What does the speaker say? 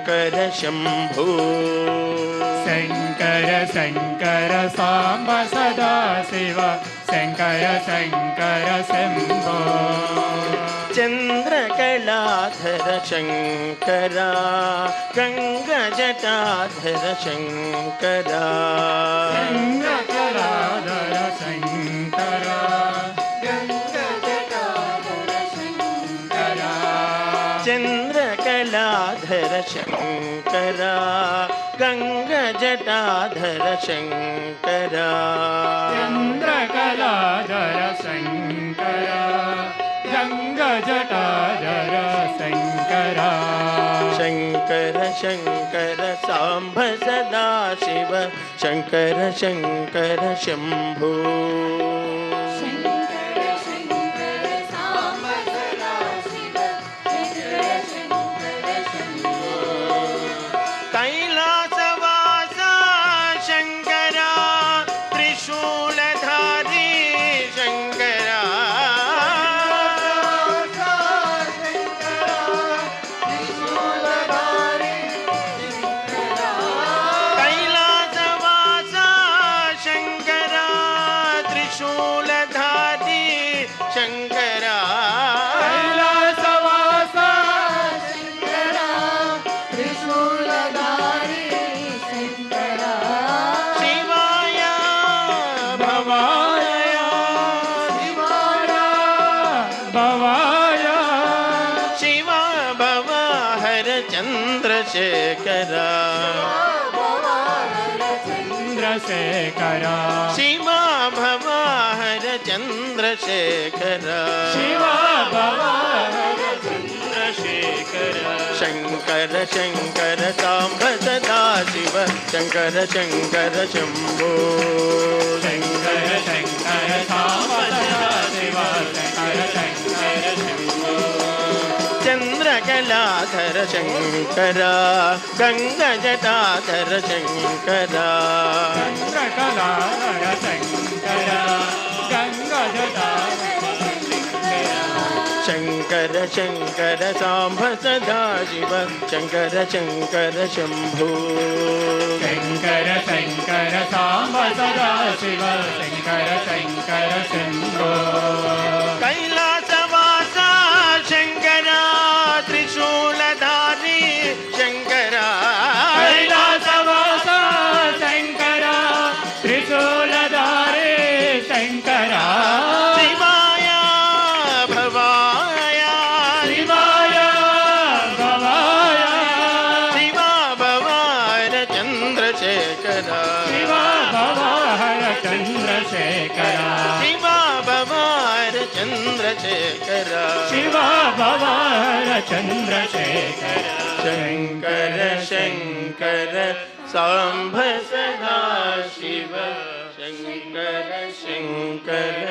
शङ्कर शम्भो शङ्कर शङ्कर साम्ब सदा शिव शङ्कर शङ्कर शम्भो चन्द्रकलाधर शङ्करा गङ्गजटाधर शङ्करा चन्द्रकलाधर शङ्करा गङ्गजटाधर शङ्करा चन्द्रकलाधर शङ्करा गङ्गजटाधर शङ्करा चन्द्रकलाधर शङ्करा गङ्गजटाधर शङ्करा शङ्कर शङ्कर साम्ब सदा शिव शङ्कर शङ्कर शम्भो कैलासवासा शङ्करा त्रिशूलधारी शङ्करा कैलासवासा शङ्करा त्रिशूलधारी शङ्करा कैलासवासा शङ्करा त्रिशूलधारी शङ्करा शिवाय भवाय शिवाय भवाय शिव भव हर चन्द्रशेखरा चन्द्रशेखरा शिव भव हर चन्द्रशेखरा शिव भवाहर चन्द्रशेखरा शङ्कर शङ्कर साम्ब सदा शिव शङ्कर शङ्कर शम्भो शङ्कर शङ्कर साम्ब सदा शिव शङ्कर शङ्कर शम्भो चन्द्रकलाधर शङ्करा गङ्गजटाधर शङ्करा चन्द्रकलाधर शङ्करा गङ्गजटाधर शङ्कर शङ्कर साम्ब सदा शिव शङ्कर शङ्कर शम्भो शङ्कर शङ्कर साम्ब सदा शिव शङ्कर शङ्कर शम्भो कैलासवासा शङ्करा त्रिशूलधारी शङ्करा कैलासवासा शङ्करा त्रिशूलधारी शङ्करा शिवाय भवाय शिवाय भवाय शिव भवार चन्द्रशेखरा शिव भवाहर चन्द्रशेखरा शिव भवार चन्द्रशेखरा शिव भवाहर चन्द्रशेखरा शङ्कर शङ्कर साम्ब सदा शिव शङ्कर शङ्कर